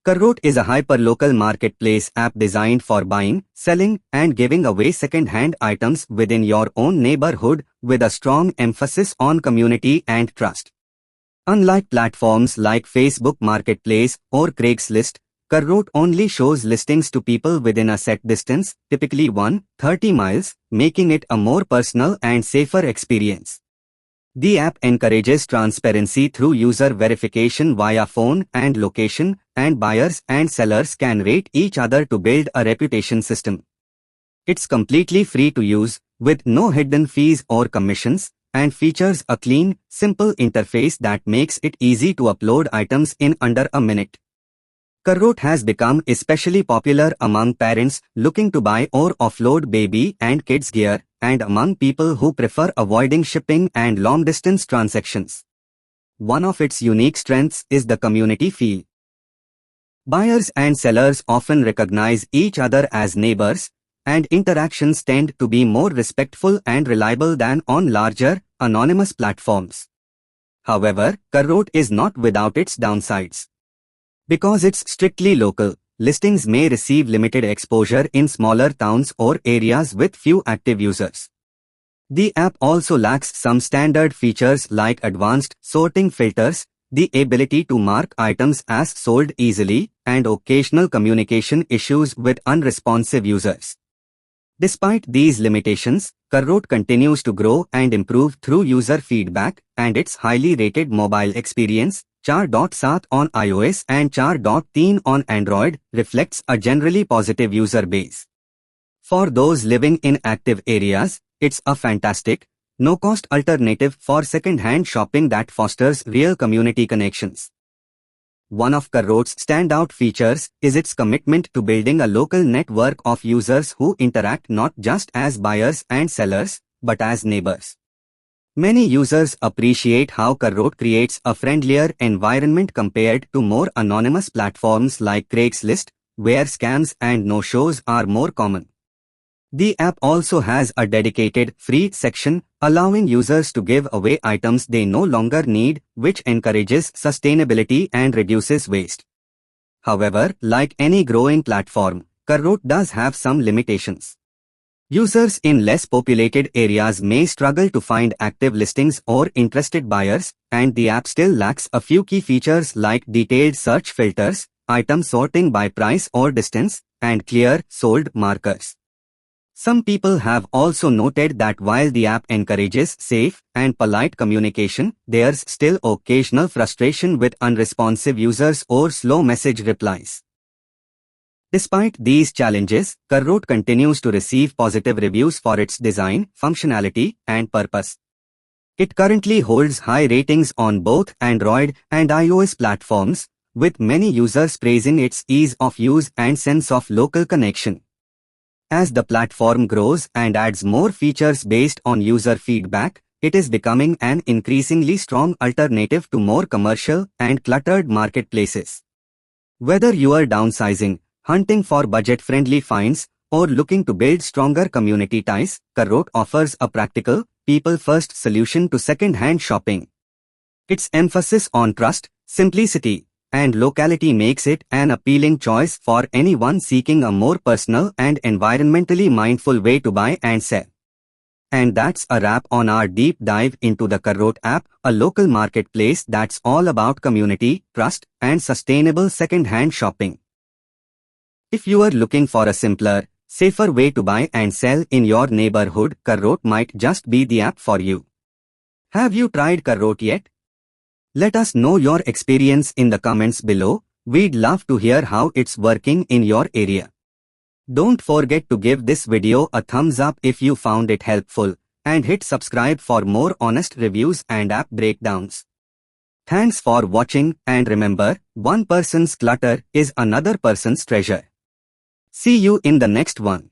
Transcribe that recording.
Karrot is a hyperlocal marketplace app designed for buying, selling, and giving away second-hand items within your own neighborhood with a strong emphasis on community and trust. Unlike platforms like Facebook Marketplace or Craigslist, Karrot only shows listings to people within a set distance, typically 30 miles, making it a more personal and safer experience. The app encourages transparency through user verification via phone and location, and buyers and sellers can rate each other to build a reputation system. It's completely free to use, with no hidden fees or commissions, and features a clean, simple interface that makes it easy to upload items in under a minute. Karrot has become especially popular among parents looking to buy or offload baby and kids gear, and among people who prefer avoiding shipping and long-distance transactions. One of its unique strengths is the community feel. Buyers and sellers often recognize each other as neighbors, and interactions tend to be more respectful and reliable than on larger, anonymous platforms. However, Karrot is not without its downsides. Because it's strictly local, listings may receive limited exposure in smaller towns or areas with few active users. The app also lacks some standard features like advanced sorting filters, the ability to mark items as sold easily, and occasional communication issues with unresponsive users. Despite these limitations, Karrot continues to grow and improve through user feedback, and its highly rated mobile experience, 4.7 on iOS and 4.3 on Android, reflects a generally positive user base. For those living in active areas, it's a fantastic, no-cost alternative for second-hand shopping that fosters real community connections. One of Karrot's standout features is its commitment to building a local network of users who interact not just as buyers and sellers, but as neighbors. Many users appreciate how Karrot creates a friendlier environment compared to more anonymous platforms like Craigslist, where scams and no-shows are more common. The app also has a dedicated free section, allowing users to give away items they no longer need, which encourages sustainability and reduces waste. However, like any growing platform, Karrot does have some limitations. Users in less populated areas may struggle to find active listings or interested buyers, and the app still lacks a few key features like detailed search filters, item sorting by price or distance, and clear sold markers. Some people have also noted that while the app encourages safe and polite communication, there's still occasional frustration with unresponsive users or slow message replies. Despite these challenges, Karrot continues to receive positive reviews for its design, functionality, and purpose. It currently holds high ratings on both Android and iOS platforms, with many users praising its ease of use and sense of local connection. As the platform grows and adds more features based on user feedback, it is becoming an increasingly strong alternative to more commercial and cluttered marketplaces. Whether you are downsizing, hunting for budget-friendly finds, or looking to build stronger community ties, Karrot offers a practical, people-first solution to second-hand shopping. Its emphasis on trust, simplicity, and locality makes it an appealing choice for anyone seeking a more personal and environmentally mindful way to buy and sell. And that's a wrap on our deep dive into the Karrot app, a local marketplace that's all about community, trust, and sustainable second-hand shopping. If you are looking for a simpler, safer way to buy and sell in your neighborhood, Karrot might just be the app for you. Have you tried Karrot yet? Let us know your experience in the comments below. We'd love to hear how it's working in your area. Don't forget to give this video a thumbs up if you found it helpful, and hit subscribe for more honest reviews and app breakdowns. Thanks for watching, and remember, one person's clutter is another person's treasure. See you in the next one.